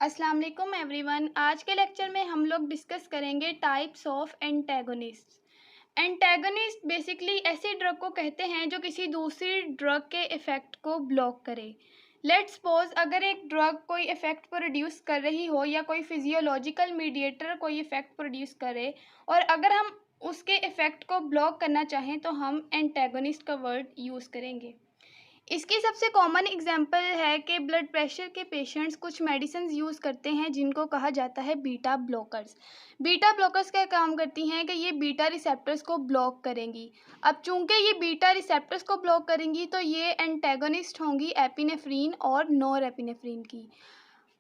अस्सलाम वालेकुम एवरीवन। आज के लेक्चर में हम लोग डिस्कस करेंगे types of antagonist. Antagonist basically ऐसी ड्रग को कहते हैं जो किसी दूसरी ड्रग के इफ़ेक्ट को ब्लॉक करे। लेट्स सपोज अगर एक ड्रग कोई इफ़ेक्ट प्रोड्यूस कर रही हो या कोई फिजियोलॉजिकल मीडिएटर कोई इफ़ेक्ट प्रोड्यूस करे और अगर हम उसके इफ़ेक्ट को ब्लॉक करना चाहें तो हम एंटेगोनिस्ट का वर्ड यूज़ करेंगे। इसकी सबसे कॉमन एग्जांपल है कि ब्लड प्रेशर के पेशेंट्स कुछ मेडिसिन यूज़ करते हैं जिनको कहा जाता है बीटा ब्लॉकर्स। बीटा ब्लॉकर्स क्या काम करती हैं कि ये बीटा रिसेप्टर्स को ब्लॉक करेंगी। अब चूंकि ये बीटा रिसेप्टर्स को ब्लॉक करेंगी तो ये एंटेगोनिस्ट होंगी एपिनेफ्रीन और नॉरएपिनेफ्रीन की,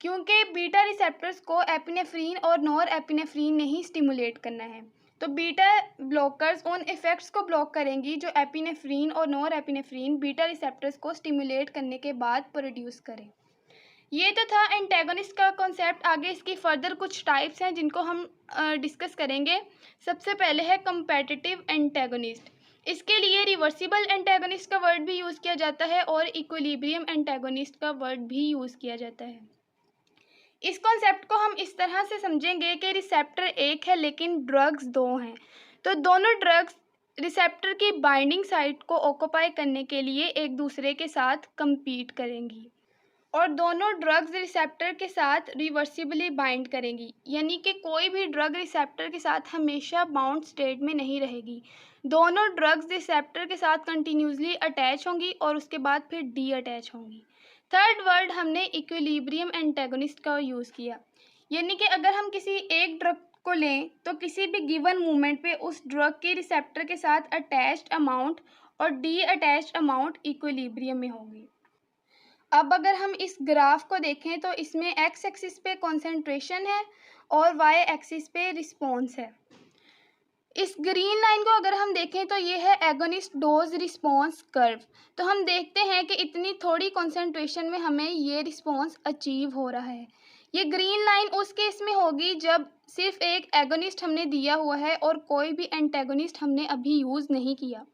क्योंकि बीटा रिसेप्टर्स को एपिनेफ्रीन और नॉरएपिनेफ्रीन ने ही स्टिमुलेट करना है। तो बीटा ब्लॉकर्स उन इफ़ेक्ट्स को ब्लॉक करेंगी जो एपिनेफ्रीन और नॉरएपिनेफ्रीन बीटा रिसेप्टर्स को स्टिमुलेट करने के बाद प्रोड्यूस करें। ये तो था एंटेगोनिस्ट का कॉन्सेप्ट। आगे इसकी फर्दर कुछ टाइप्स हैं जिनको हम डिस्कस करेंगे। सबसे पहले है कंपेटिटिव एंटेगोनिस्ट। इसके लिए रिवर्सिबल एंटेगोनिस्ट का वर्ड भी यूज़ किया जाता है और इक्विलिब्रियम एंटेगोनिस्ट का वर्ड भी यूज़ किया जाता है। इस कॉन्सेप्ट को हम इस तरह से समझेंगे कि रिसेप्टर एक है लेकिन ड्रग्स दो हैं। तो दोनों ड्रग्स रिसेप्टर की बाइंडिंग साइट को ऑक्यूपाई करने के लिए एक दूसरे के साथ compete करेंगी और दोनों ड्रग्स रिसेप्टर के साथ रिवर्सिबली बाइंड करेंगी, यानी कि कोई भी ड्रग रिसेप्टर के साथ हमेशा बाउंड स्टेट में नहीं रहेगी। दोनों ड्रग्स रिसेप्टर के साथ कंटिन्यूसली अटैच होंगी और उसके बाद फिर डी अटैच होंगी। थर्ड वर्ड हमने इक्विलिब्रियम एंटेगोनिस्ट का यूज़ किया, यानी कि अगर हम किसी एक ड्रग को लें तो किसी भी गिवन मोमेंट पे उस ड्रग के रिसेप्टर के साथ अटैच्ड अमाउंट और डी अटैच्ड अमाउंट इक्विलिब्रियम में होगी। अब अगर हम इस ग्राफ को देखें तो इसमें एक्स एक्सिस पे कॉन्सेंट्रेशन है और वाई एक्सिस पे रिस्पॉन्स है। इस ग्रीन लाइन को अगर हम देखें तो ये है एगोनिस्ट डोज रिस्पॉन्स कर्व। तो हम देखते हैं कि इतनी थोड़ी कॉन्सेंट्रेशन में हमें ये रिस्पॉन्स अचीव हो रहा है। ये ग्रीन लाइन उस केस में होगी जब सिर्फ एक एगोनिस्ट हमने दिया हुआ है और कोई भी एंटेगोनिस्ट हमने अभी यूज़ नहीं किया।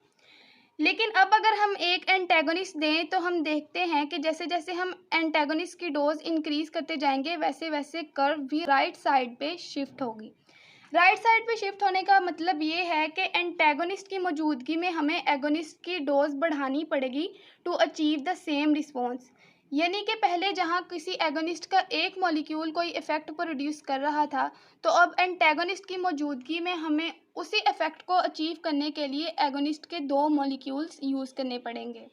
लेकिन अब अगर हम एक एंटेगोनिस्ट दें तो हम देखते हैं कि जैसे जैसे हम एंटेगोनिस्ट की डोज इंक्रीज़ करते जाएंगे वैसे वैसे कर्व भी राइट साइड पे शिफ्ट होगी। राइट साइड पे शिफ्ट होने का मतलब ये है कि एंटेगोनिस्ट की मौजूदगी में हमें एगोनिस्ट की डोज बढ़ानी पड़ेगी to achieve the same response. यानी कि पहले जहाँ किसी एगोनिस्ट का एक मॉलिक्यूल कोई इफ़ेक्ट प्रोड्यूस कर रहा था तो अब एंटेगोनिस्ट की मौजूदगी में हमें उसी इफ़ेक्ट को अचीव करने के लिए एगोनिस्ट के दो मॉलिक्यूल्स यूज़ करने पड़ेंगे।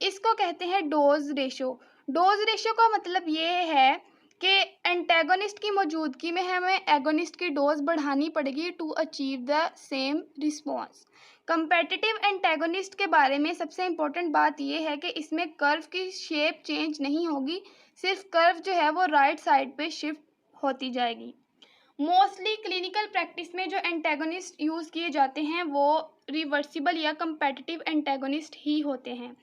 इसको कहते हैं डोज रेशो। डोज रेशो का मतलब ये है कि एंटेगोनिस्ट की मौजूदगी में हमें एगोनिस्ट की डोज बढ़ानी पड़ेगी to achieve the same response. Competitive antagonist के बारे में सबसे इम्पोर्टेंट बात यह है कि इसमें कर्व की शेप चेंज नहीं होगी, सिर्फ कर्व जो है वो राइट साइड पे शिफ्ट होती जाएगी। मोस्टली क्लिनिकल प्रैक्टिस में जो एंटेगोनिस्ट यूज़ किए जाते हैं वो रिवर्सिबल या कंपेटिटिव एंटेगोनिस्ट ही होते हैं।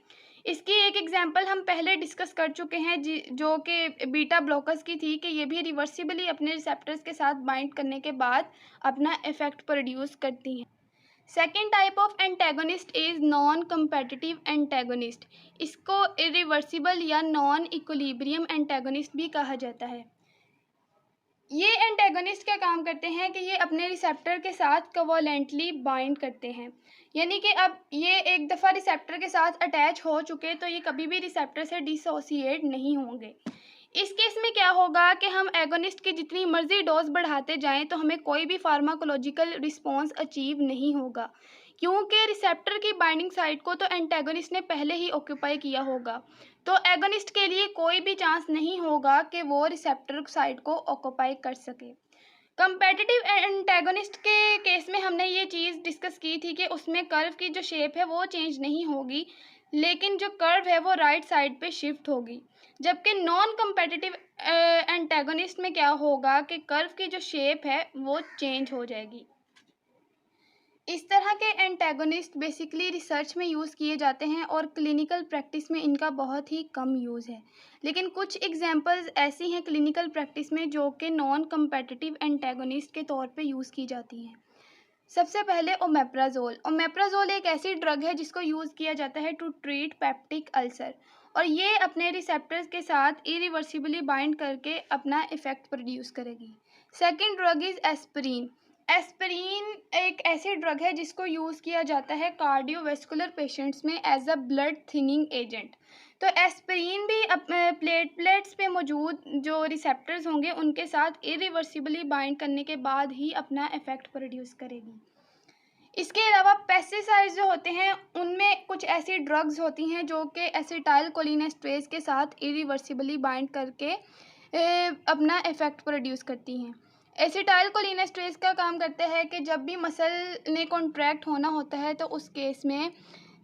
इसकी एक एग्जांपल हम पहले डिस्कस कर चुके हैं जो कि बीटा ब्लॉकर्स की थी कि ये भी रिवर्सिबली अपने रिसेप्टर्स के साथ बाइंड करने के बाद अपना इफेक्ट प्रोड्यूस करती हैं। Second type of antagonist is non competitive antagonist. इसको इरिवर्सिबल या नॉन इक्विलिब्रियम एंटेगोनिस्ट भी कहा जाता है। ये एंटेगोनिस्ट क्या काम करते हैं कि ये अपने रिसेप्टर के साथ कोवैलेंटली बाइंड करते हैं, यानी कि अब ये एक दफ़ा रिसेप्टर के साथ अटैच हो चुके तो ये कभी भी रिसेप्टर से डिसोसिएट नहीं होंगे। इस केस में क्या होगा कि हम एगोनिस्ट की जितनी मर्जी डोज बढ़ाते जाएं तो हमें कोई भी फार्माकोलॉजिकल रिस्पॉन्स अचीव नहीं होगा, क्योंकि रिसेप्टर की बाइंडिंग साइट को तो एंटेगोनिस्ट ने पहले ही ऑक्यूपाई किया होगा। तो एगोनिस्ट के लिए कोई भी चांस नहीं होगा कि वो रिसेप्टर साइट को ऑक्यूपाई कर सके। कंपेटिटिव एंटेगोनिस्ट के केस में हमने ये चीज़ डिस्कस की थी कि उसमें कर्व की जो शेप है वो चेंज नहीं होगी, लेकिन जो कर्व है वो राइट साइड पे शिफ्ट होगी। जबकि नॉन कंपेटिटिव एंटेगोनिस्ट में क्या होगा कि कर्व की जो शेप है वो चेंज हो जाएगी। इस तरह के एंटेगोनिस्ट बेसिकली रिसर्च में यूज़ किए जाते हैं और क्लिनिकल प्रैक्टिस में इनका बहुत ही कम यूज़ है। लेकिन कुछ एग्जांपल्स ऐसी हैं क्लिनिकल प्रैक्टिस में जो कि नॉन कंपेटिटिव एंटेगोनिस्ट के तौर पे यूज़ की जाती हैं। सबसे पहले ओमेप्राजोल। ओमेप्राजोल एक ऐसी ड्रग है जिसको यूज़ किया जाता है टू ट्रीट पेप्टिक अल्सर। और ये अपने रिसेप्टर्स के साथ इरिवर्सिबली बाइंड करके अपना इफेक्ट प्रोड्यूस करेगी। Second drug is aspirin. Aspirin एक ऐसी ड्रग है जिसको यूज़ किया जाता है कार्डियोवैस्कुलर पेशेंट्स में as a blood thinning agent. तो एस्पिरिन भी प्लेटलेट्स पे मौजूद जो रिसेप्टर्स होंगे उनके साथ इरिवर्सिबली बाइंड करने के बाद ही अपना इफेक्ट प्रोड्यूस करेगी। इसके अलावा पेस्टिसाइड्स जो होते हैं उनमें कुछ ऐसी ड्रग्स होती हैं जो कि एसिटाइल कोलिनेस्टरेज के साथ इरिवर्सिबली बाइंड करके अपना इफेक्ट प्रोड्यूस करती हैं। एसिटाइल कोलिनेस्टरेज का काम करता है कि जब भी मसल ने कॉन्ट्रैक्ट होना होता है तो उस केस में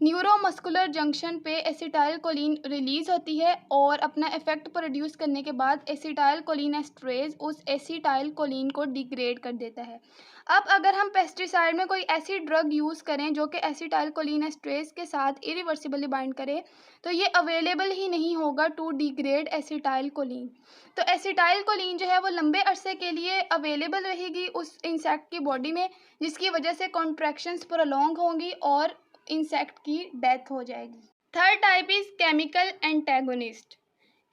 न्यूरोमस्कुलर जंक्शन पे एसिटाइल कोलिन रिलीज़ होती है और अपना इफेक्ट प्रोड्यूस करने के बाद एसिटाइल कोलिनेस्टरेज उस एसिटाइल कोलिन को डिग्रेड कर देता है। अब अगर हम पेस्टिसाइड में कोई ऐसी ड्रग यूज़ करें जो कि एसिटाइल कोलिनेस्टरेज के साथ इरिवर्सिबली बाइंड करे तो ये अवेलेबल ही नहीं होगा टू डिग्रेड एसिटाइल कोलिन। तो एसिटाइल कोलिन जो है वो लंबे अरसे के लिए अवेलेबल रहेगी उस इंसेक्ट की बॉडी में, जिसकी वजह से कॉन्ट्रैक्शंस प्रोलॉन्ग होंगी और इंसेक्ट की डेथ हो जाएगी। Third type is chemical antagonist.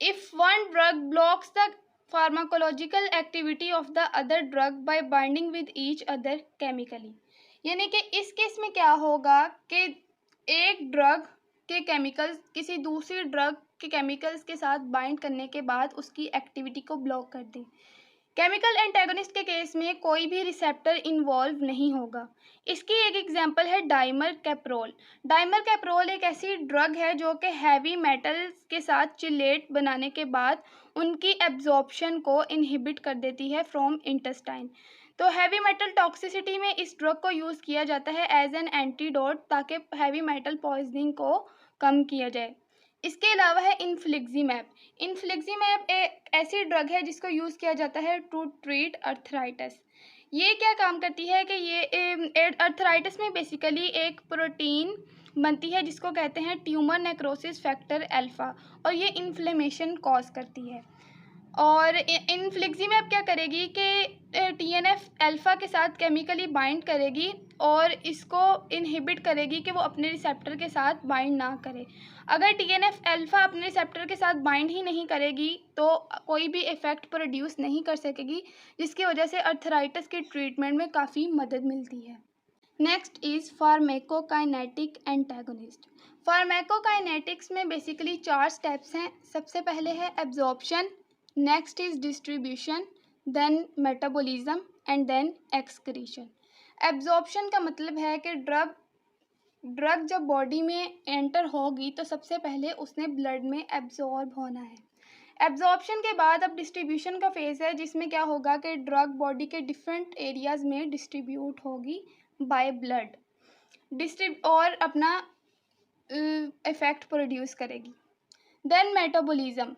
If one drug blocks the pharmacological activity of the other drug bye binding with each other chemically, यानी कि इस केस में क्या होगा कि एक ड्रग के केमिकल्स किसी दूसरी ड्रग के केमिकल्स के साथ बाइंड करने के बाद उसकी एक्टिविटी को ब्लॉक कर दें। केमिकल एंटेगोनिस्ट के केस में कोई भी रिसेप्टर इन्वॉल्व नहीं होगा। इसकी एक एग्जांपल है डाइमर कैप्रोल। डाइमर कैप्रोल एक ऐसी ड्रग है जो कि हैवी मेटल्स के साथ चिलेट बनाने के बाद उनकी एब्जॉर्प्शन को इनहिबिट कर देती है फ्रॉम इंटेस्टाइन। तो हैवी मेटल टॉक्सिसिटी में इस ड्रग को यूज़ किया जाता है एज एन एंटीडोट ताकि हैवी मेटल पॉइजनिंग को कम किया जाए। इसके अलावा है इन्फ्लिक्जीमैब। इन्फ्लिक्जीमैब एक ऐसी ड्रग है जिसको यूज़ किया जाता है टू ट्रीट अर्थराइटिस। ये क्या काम करती है कि ये अर्थराइटिस में बेसिकली एक प्रोटीन बनती है जिसको कहते हैं ट्यूमर नेक्रोसिस फैक्टर अल्फ़ा, और ये इन्फ्लेमेशन कॉज करती है। और इन्फ्लिक्जीमैब क्या करेगी कि टीएनएफ अल्फ़ा के साथ केमिकली बाइंड करेगी और इसको इनहिबिट करेगी कि वो अपने रिसेप्टर के साथ बाइंड ना करे। अगर टीएनएफ अल्फ़ा अपने रिसेप्टर के साथ बाइंड ही नहीं करेगी तो कोई भी इफ़ेक्ट प्रोड्यूस नहीं कर सकेगी, जिसकी वजह से अर्थराइटिस की ट्रीटमेंट में काफ़ी मदद मिलती है। Next is pharmacokinetic antagonist. Pharmacokinetics में बेसिकली 4 स्टेप्स हैं। सबसे पहले है absorption, next is distribution, then metabolism and then excretion. Absorption का मतलब है कि ड्रग जब बॉडी में एंटर होगी तो सबसे पहले उसने ब्लड में एब्जॉर्ब होना है। एब्जॉर्प्शन के बाद अब डिस्ट्रीब्यूशन का फेज़ है जिसमें क्या होगा कि ड्रग बॉडी के डिफरेंट एरियाज़ में डिस्ट्रीब्यूट होगी बाय ब्लड और अपना इफ़ेक्ट प्रोड्यूस करेगी। Then metabolism.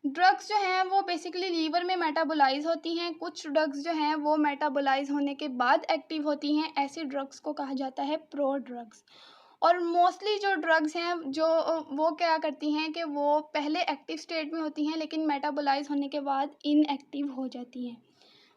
ड्रग्स जो हैं वो बेसिकली लीवर में मेटाबोलाइज होती हैं। कुछ ड्रग्स जो हैं वो मेटाबोलाइज होने के बाद एक्टिव होती हैं। ऐसी ड्रग्स को कहा जाता है प्रो ड्रग्स। और मोस्टली जो ड्रग्स हैं जो वो क्या करती हैं कि वो पहले एक्टिव स्टेट में होती हैं लेकिन मेटाबोलाइज होने के बाद इनएक्टिव हो जाती हैं।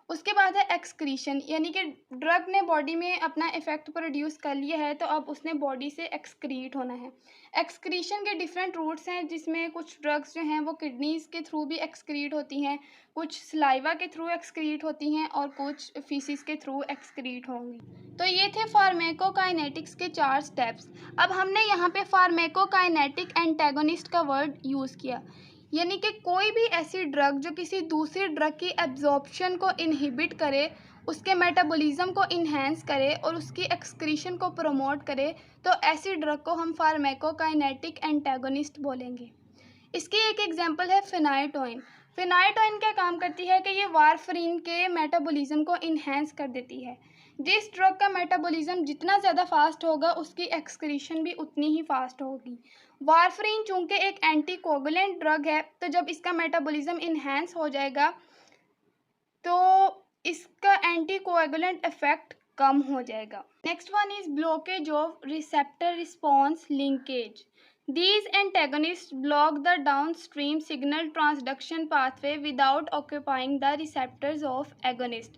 उसके बाद है एक्सक्रीशन, यानी कि ड्रग ने बॉडी में अपना इफ़ेक्ट प्रोड्यूस कर लिया है तो अब उसने बॉडी से एक्सक्रीट होना है। एक्सक्रीशन के डिफरेंट रूट्स हैं जिसमें कुछ ड्रग्स जो हैं वो किडनीज़ के थ्रू भी एक्सक्रीट होती हैं, कुछ सलाइवा के थ्रू एक्सक्रीट होती हैं और कुछ फीसिस के थ्रू एक्सक्रीट होंगी। तो ये थे फार्माकोकाइनेटिक्स के 4 स्टेप्स। अब हमने यहाँ पे फार्माकोकाइनेटिक एंटागोनिस्ट का वर्ड यूज़ किया, यानी कि कोई भी ऐसी ड्रग जो किसी दूसरी ड्रग की एब्जॉर्प्शन को इनहिबिट करे, उसके मेटाबॉलिज्म को इन्हेंस करे और उसकी एक्सक्रीशन को प्रमोट करे, तो ऐसी ड्रग को हम फार्माकोकाइनेटिक एंटागोनिस्ट बोलेंगे। इसकी एक एग्जांपल है फिनाइटोइन। फिनाइटोइन क्या काम करती है कि ये वारफरीन के मेटाबॉलिज्म को इन्हेंस कर देती है। जिस ड्रग का मेटाबॉलिज्म जितना ज़्यादा फास्ट होगा उसकी एक्सक्रीशन भी उतनी ही फास्ट होगी। वारफरीन चूँकि एक एंटीकोगुलेंट ड्रग है तो जब इसका मेटाबॉलिज्म इन्हेंस हो जाएगा तो इसका एंटीकोगुलेंट इफेक्ट कम हो जाएगा। Next one is blockage of receptor response linkage. These antagonists block the downstream signal transduction pathway without occupying the receptors of agonist.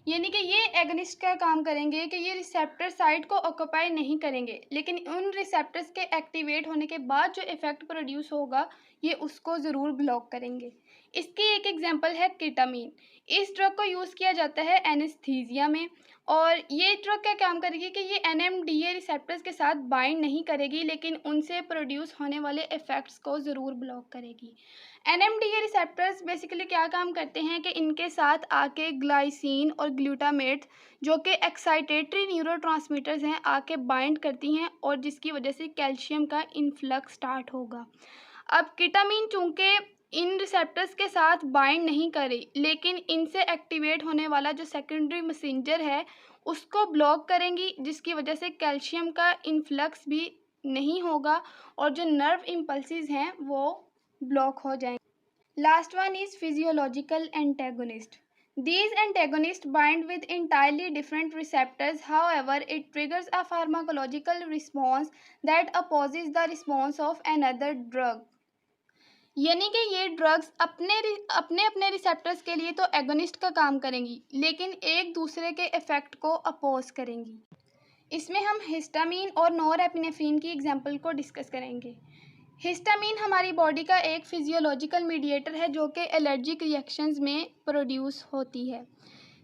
यानी कि ये एगनिस्ट का काम करेंगे कि ये रिसेप्टर साइट को ऑक्यूपाई नहीं करेंगे, लेकिन उन रिसेप्टर्स के एक्टिवेट होने के बाद जो इफ़ेक्ट प्रोड्यूस होगा ये उसको ज़रूर ब्लॉक करेंगे। इसकी एक एग्जांपल है केटामीन। इस ड्रग को यूज़ किया जाता है एनेस्थीसिया में, और ये ड्रग क्या काम करेगी कि ये एनएमडीए रिसेप्टर्स के साथ बाइंड नहीं करेगी, लेकिन उनसे प्रोड्यूस होने वाले इफ़ेक्ट्स को ज़रूर ब्लॉक करेगी। एनएमडीए रिसेप्टर्स बेसिकली क्या काम करते हैं कि इनके साथ आके ग्लाइसिन और ग्लूटामेट जो कि एक्साइटेटरी न्यूरोट्रांसमीटर्स हैं आके बाइंड करती हैं, और जिसकी वजह से कैल्शियम का इन्फ्लक्स स्टार्ट होगा। अब केटामीन चूँकि इन रिसेप्टर्स के साथ बाइंड नहीं करे, लेकिन इनसे एक्टिवेट होने वाला जो सेकेंडरी मैसेंजर है उसको ब्लॉक करेंगी, जिसकी वजह से कैल्शियम का इन्फ्लक्स भी नहीं होगा और जो नर्व इम्पल्सेस हैं वो ब्लॉक हो जाएंगे। Last one is physiological antagonist. These antagonists bind with entirely different receptors, however, it triggers a pharmacological response that opposes the response of another drug. यानी कि ये ड्रग्स अपने अपने रिसेप्टर्स के लिए तो एगोनिस्ट का काम करेंगी, लेकिन एक दूसरे के इफ़ेक्ट को अपोज करेंगी। इसमें हम हिस्टामीन और नॉरएपिनेफ्रिन की एग्जांपल को डिस्कस करेंगे। हिस्टामीन हमारी बॉडी का एक फिजियोलॉजिकल मीडिएटर है जो कि एलर्जिक रिएक्शंस में प्रोड्यूस होती है।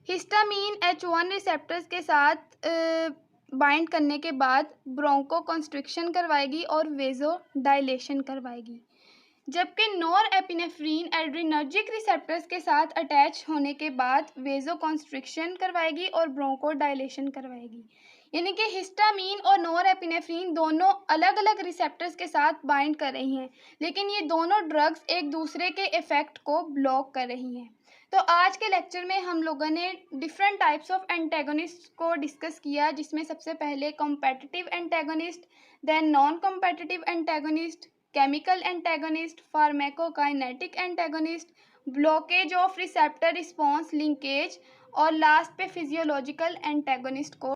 हिस्टामीन H1 रिसेप्टर्स के साथ बाइंड करने के बाद ब्रोंको कंस्ट्रिक्शन करवाएगी और वेजो डायलेशन करवाएगी, जबकि नॉरएपिनेफ्रिन एड्रिनर्जिक रिसेप्टर्स के साथ अटैच होने के बाद वेजो कंस्ट्रिक्शन करवाएगी और ब्रोंको डायलेशन करवाएगी। यानी कि हिस्टामीन और नॉरएपिनेफ्रिन दोनों अलग अलग रिसेप्टर्स के साथ बाइंड कर रही हैं, लेकिन ये दोनों ड्रग्स एक दूसरे के इफ़ेक्ट को ब्लॉक कर रही हैं। तो आज के लेक्चर में हम लोगों ने डिफरेंट टाइप्स ऑफ एंटेगोनिस्ट को डिस्कस किया, जिसमें सबसे पहले competitive antagonist, then non competitive antagonist, chemical antagonist, pharmacokinetic antagonist, blockage of receptor response linkage, और लास्ट पे फिजियोलॉजिकल एंटेगोनिस्ट को